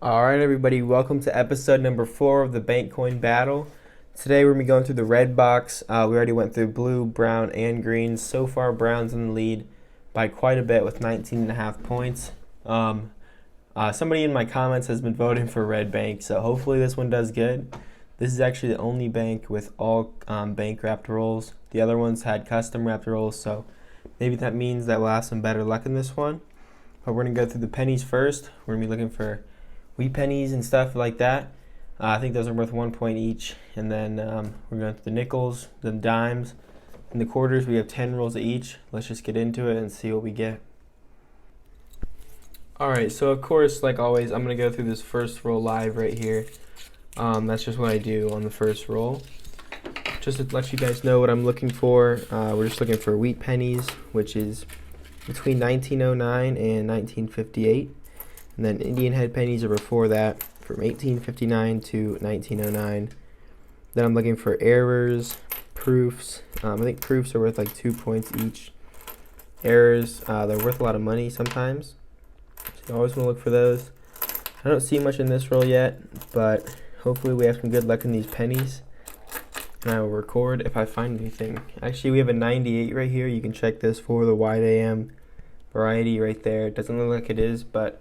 Alright everybody, welcome to episode number 4 of the Bankcoin Battle. Today we're going to be going through the red box. We already went through blue, brown, and green. So far brown's in the lead by quite a bit with 19.5 points. Somebody in my comments has been voting for red bank, so hopefully this one does good. This is actually the only bank with all bank wrapped rolls. The other ones had custom wrapped rolls, so maybe that means that we'll have some better luck in this one. But we're going to go through the pennies first. We're going to be looking for wheat pennies and stuff like that. I think those are worth 1 point each. And then we're going to the nickels, the dimes, and the quarters. We have 10 rolls each. Let's just get into it and see what we get. Alright, so of course, like always, I'm going to go through this first roll live right here. That's just what I do on the first roll. Just to let you guys know what I'm looking for, we're just looking for wheat pennies, which is between 1909 and 1958. And then Indian head pennies are before that, from 1859 to 1909. Then I'm looking for errors, proofs. I think proofs are worth like 2 points each. Errors, they're worth a lot of money sometimes. So you always want to look for those. I don't see much in this roll yet, but hopefully we have some good luck in these pennies. And I will record if I find anything. Actually, we have a 98 right here. You can check this for the wide AM variety right there. It doesn't look like it is, but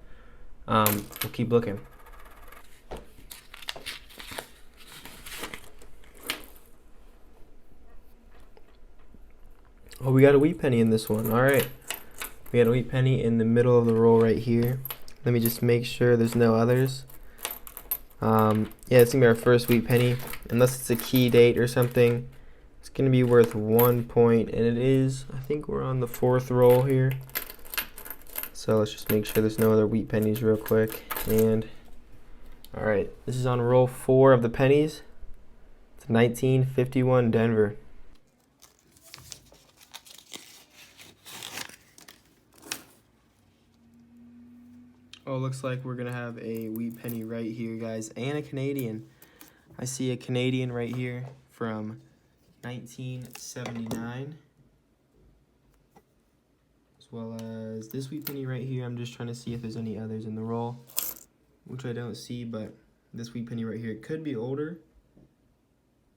we'll keep looking. Oh, we got a wheat penny in this one. All right. We got a wheat penny in the middle of the roll right here. Let me just make sure there's no others. Yeah, it's going to be our first wheat penny. Unless it's a key date or something, it's going to be worth 1 point. And it is, I think we're on the 4th roll here. So let's just make sure there's no other wheat pennies real quick. And all right, this is on roll 4 of the pennies. It's 1951 Denver. Oh, looks like we're gonna have a wheat penny right here, guys, and a Canadian. I see a Canadian right here from 1979. As well as this wheat penny right here. I'm just trying to see if there's any others in the roll, which I don't see, but this wheat penny right here, it could be older.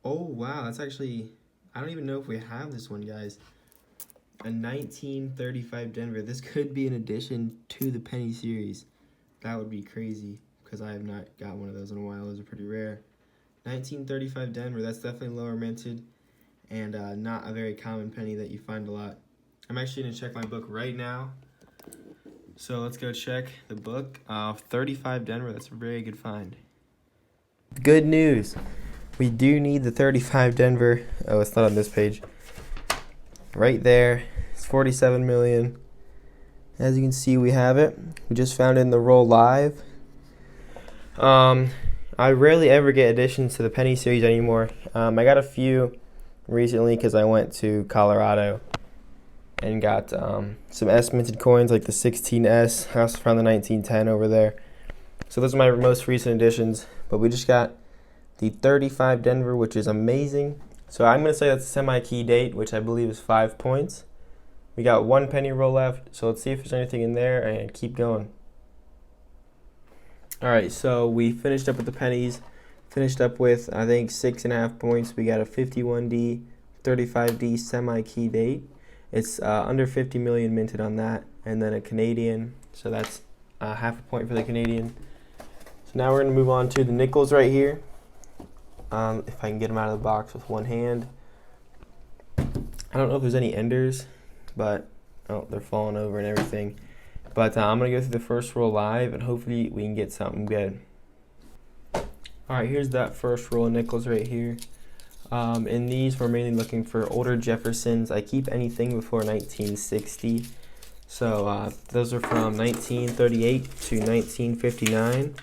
Oh wow, that's actually, I don't even know if we have this one, guys. A 1935 Denver. This could be an addition to the penny series. That would be crazy, because I have not got one of those in a while. Those are pretty rare. 1935 Denver, that's definitely lower minted, and not a very common penny that you find a lot. I'm actually going to check my book right now. So let's go check the book. 35 Denver, that's a very good find. Good news. We do need the 35 Denver. Oh, it's not on this page. Right there. It's 47 million. As you can see, we have it. We just found it in the roll live. I rarely ever get additions to the penny series anymore. I got a few recently because I went to Colorado and got some S minted coins like the 16S. I also found the 1910 over there. So those are my most recent additions. But we just got the 35 Denver, which is amazing. So I'm going to say that's a semi-key date, which I believe is 5 points. We got 1 penny roll left, so let's see if there's anything in there and keep going. Alright, so we finished up with the pennies. Finished up with, I think, 6.5 points. We got a 51D, 35D semi-key date. It's under 50 million minted on that, and then a Canadian, so that's half a point for the Canadian. So now we're going to move on to the nickels right here. If I can get them out of the box with one hand. I don't know if there's any enders, but oh, they're falling over and everything. But I'm going to go through the first roll live, and hopefully we can get something good. Alright, here's that first roll of nickels right here. In these, we're mainly looking for older Jeffersons. I keep anything before 1960. So those are from 1938 to 1959. And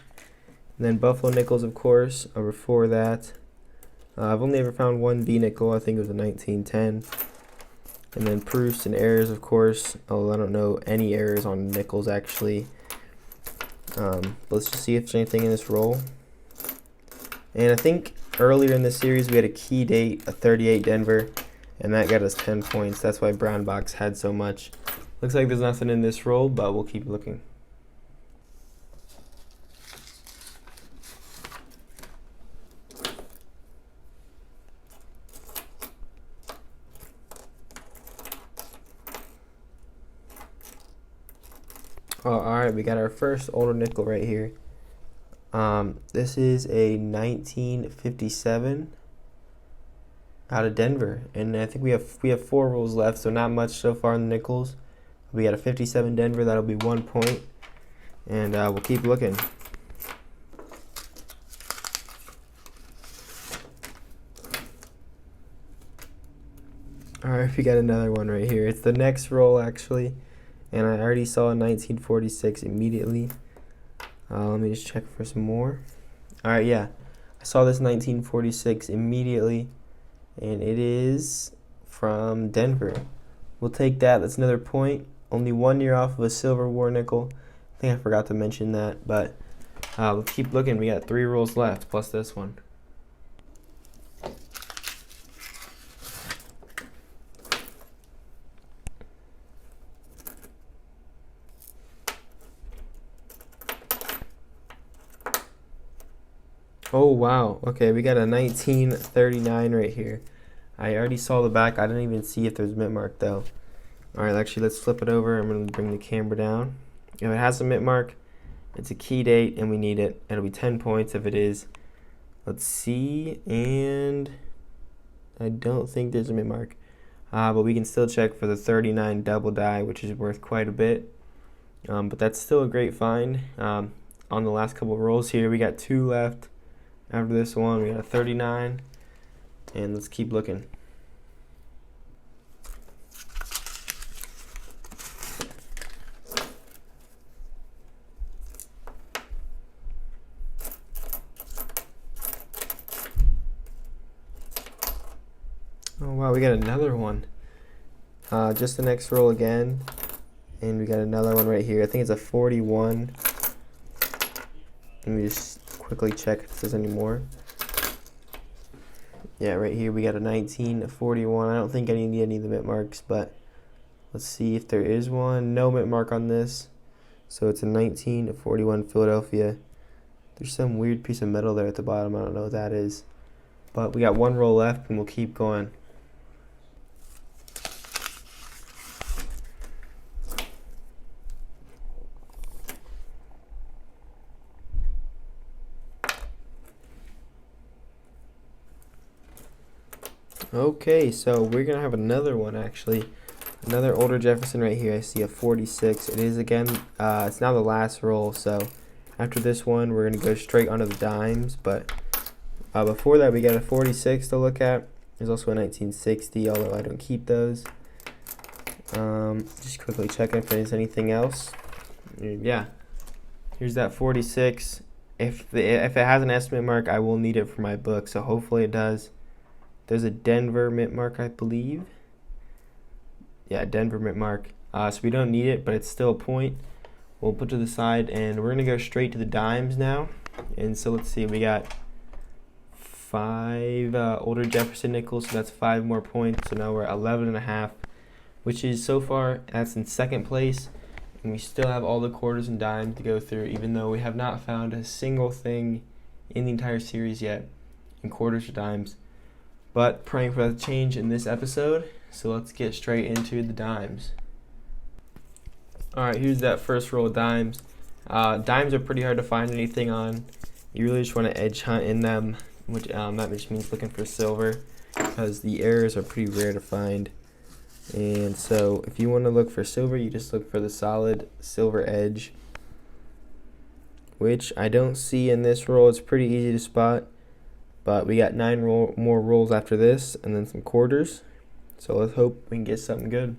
then Buffalo nickels, of course, are before that. I've only ever found one B nickel. I think it was a 1910. And then proofs and errors, of course. Oh, I don't know any errors on nickels, actually. Let's just see if there's anything in this roll. And I think earlier in this series we had a key date, a 38 Denver, and that got us 10 points. That's why Brown Box had so much. Looks like there's nothing in this roll, but we'll keep looking. Oh, all right, we got our first older nickel right here. This is a 1957 out of Denver, and I think we have 4 rolls left, so not much so far in the nickels. We got a 57 Denver, that'll be 1 point, and we'll keep looking. All right, we got another one right here. It's the next roll actually, and I already saw a 1946 immediately. Let me just check for some more. All right, yeah, I saw this 1946 immediately, and it is from Denver. We'll take that. That's another point. Only 1 year off of a Silver War nickel. I think I forgot to mention that, but let's keep looking. We got 3 rolls left, plus this one. Oh, wow. Okay, we got a 1939 right here. I already saw the back. I didn't even see if there's a mint mark, though. All right, actually, let's flip it over. I'm going to bring the camera down. If it has a mint mark, it's a key date, and we need it. It'll be 10 points if it is. Let's see, and I don't think there's a mint mark. But we can still check for the 39 double die, which is worth quite a bit. But that's still a great find. On the last couple of rolls here, we got 2 left. After this one, we got a 39, and let's keep looking. Oh wow, we got another one. Just the next roll again, and we got another one right here. I think it's a 41. Let me just quickly check if there's any more. Yeah, right here we got a 1941. I don't think I need any of the mint marks, but let's see if there is one. No mint mark on this, so it's a 1941 Philadelphia. There's some weird piece of metal there at the bottom. I don't know what that is, but we got 1 roll left, and we'll keep going. Okay, so we're gonna have another one actually. Another older Jefferson right here. I see a 46. It is again, it's now the last roll, so after this one we're gonna go straight onto the dimes, but before that we got a 46 to look at. There's also a 1960, although I don't keep those. Just quickly checking if there's anything else. Yeah, here's that 46. If it has an estimate mark, I will need it for my book, so hopefully it does. There's a Denver mint mark, I believe. Yeah, Denver mint mark. So we don't need it, but it's still a point. We'll put to the side, and we're gonna go straight to the dimes now. And so let's see, we got 5 older Jefferson nickels, so that's 5 more points. So now we're at 11.5, which is so far that's in second place. And we still have all the quarters and dimes to go through, even though we have not found a single thing in the entire series yet in quarters or dimes. But praying for that change in this episode. So let's get straight into the dimes. Alright, here's that first roll of dimes. Dimes are pretty hard to find anything on. You really just want to edge hunt in them, which that just means looking for silver, because the errors are pretty rare to find. And so if you want to look for silver, you just look for the solid silver edge, which I don't see in this roll. It's pretty easy to spot. But we got 9 more rolls after this, and then some quarters. So let's hope we can get something good.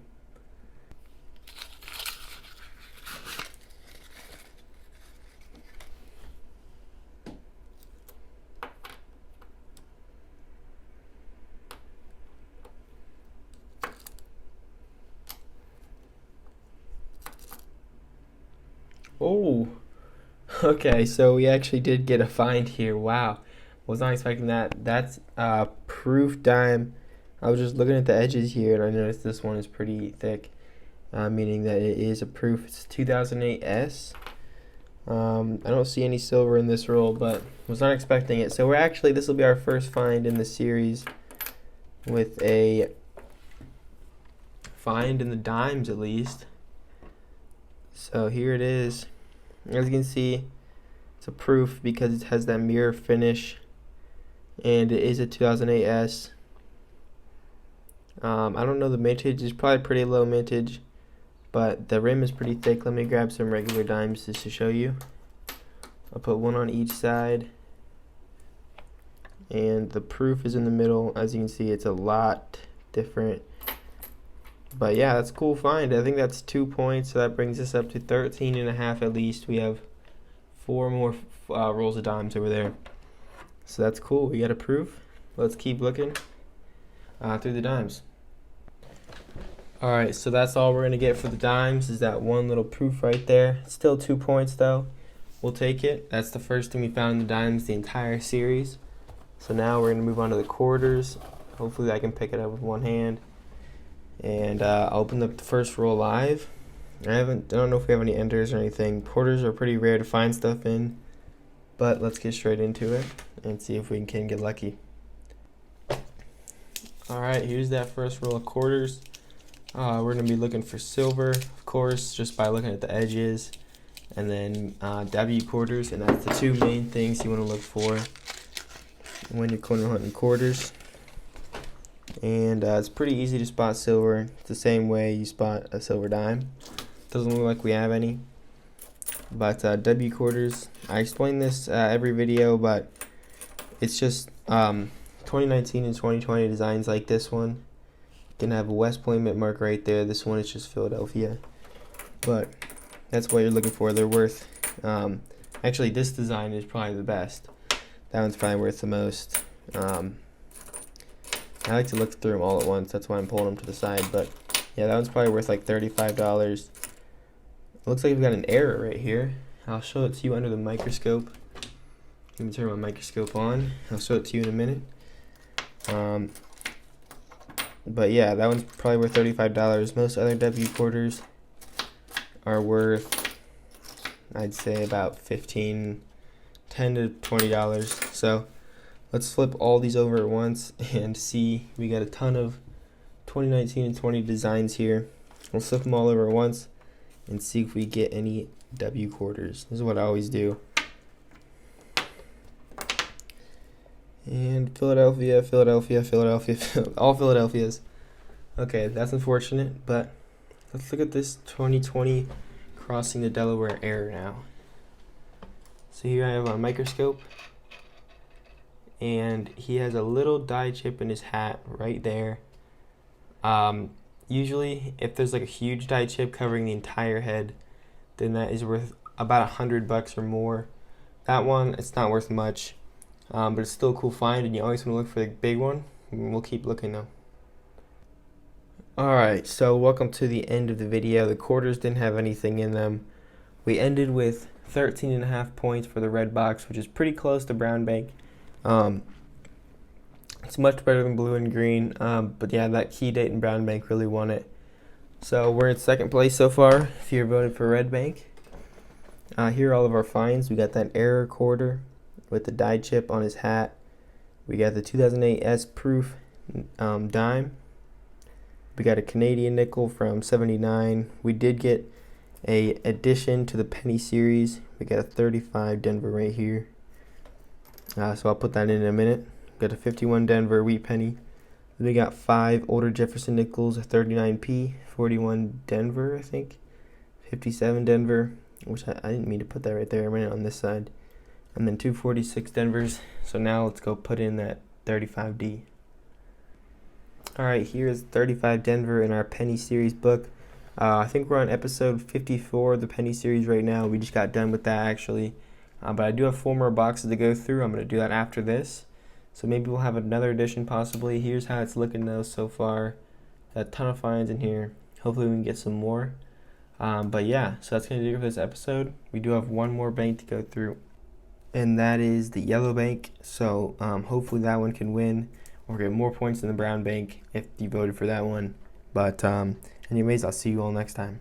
Oh, okay, so we actually did get a find here. Wow. Was not expecting that. That's proof dime. I was just looking at the edges here, and I noticed this one is pretty thick, meaning that it is a proof. It's 2008 S. I don't see any silver in this roll, but was not expecting it. So this will be our first find in the series with a find in the dimes at least. So here it is. As you can see, it's a proof because it has that mirror finish, and it is a 2008 S. I don't know the mintage. It's probably pretty low mintage, but the rim is pretty thick. Let me grab some regular dimes just to show you. I'll put one on each side, and the proof is in the middle. As you can see, it's a lot different. But yeah, that's a cool find. I think that's 2 points, so that brings us up to 13.5 at least. We have 4 more rolls of dimes over there. So that's cool. We got a proof. Let's keep looking through the dimes. Alright, so that's all we're going to get for the dimes, is that one little proof right there. Still 2 points though. We'll take it. That's the first thing we found in the dimes the entire series. So now we're going to move on to the quarters. Hopefully I can pick it up with one hand. And I'll open up the first roll live. I don't know if we have any enders or anything. Quarters are pretty rare to find stuff in. But let's get straight into it and see if we can get lucky. Alright, here's that first roll of quarters. We're going to be looking for silver, of course, just by looking at the edges. And then W quarters, and that's the 2 main things you want to look for when you're corner hunting quarters. And it's pretty easy to spot silver. It's the same way you spot a silver dime. Doesn't look like we have any. But W quarters, I explain this every video, but it's just 2019 and 2020 designs like this one. You can have a West Point mint mark right there. This one is just Philadelphia. But that's what you're looking for. They're worth, actually this design is probably the best. That one's probably worth the most. I like to look through them all at once. That's why I'm pulling them to the side. But yeah, that one's probably worth like $35. It looks like we've got an error right here. I'll show it to you under the microscope. Let me turn my microscope on. I'll show it to you in a minute. But yeah, that one's probably worth $35. Most other W quarters are worth, I'd say, about $10 to $20. So let's flip all these over at once and see. We got a ton of 2019 and 20 designs here. We'll flip them all over at once and see if we get any W quarters. This is what I always do. And Philadelphia, Philadelphia, Philadelphia, all Philadelphias. Okay, that's unfortunate, but let's look at this 2020 crossing the Delaware error now. So here I have my microscope, and he has a little dye chip in his hat right there. Usually, if there's like a huge dye chip covering the entire head, then that is worth about $100 or more. That one, it's not worth much. But it's still a cool find, and you always want to look for the big one. We'll keep looking though. Alright, so welcome to the end of the video. The quarters didn't have anything in them. We ended with 13.5 points for the red box, which is pretty close to brown bank. It's much better than blue and green, but yeah, that key date and brown bank really won it. So we're in second place so far if you're voting for red bank. Here are all of our finds. We got that error quarter with the dye chip on his hat. We got the 2008 S proof dime. We got a Canadian nickel from '79. We did get a addition to the penny series. We got a 35 Denver right here. So I'll put that in a minute. Got a 51 Denver wheat penny. Then we got 5 older Jefferson nickels, a 39p, 41 Denver, I think, 57 Denver, which I didn't mean to put that right there. I ran it on this side. And then 246 Denvers. So now let's go put in that 35D. Alright, here's 35 Denver in our penny series book. I think we're on episode 54 of the penny series right now. We just got done with that actually. But I do have 4 more boxes to go through. I'm going to do that after this. So maybe we'll have another edition possibly. Here's how it's looking though so far. Got a ton of finds in here. Hopefully we can get some more. But yeah, so that's going to do it for this episode. We do have one more bank to go through, and that is the yellow bank. So hopefully that one can win or get more points than the brown bank if you voted for that one. But anyways, I'll see you all next time.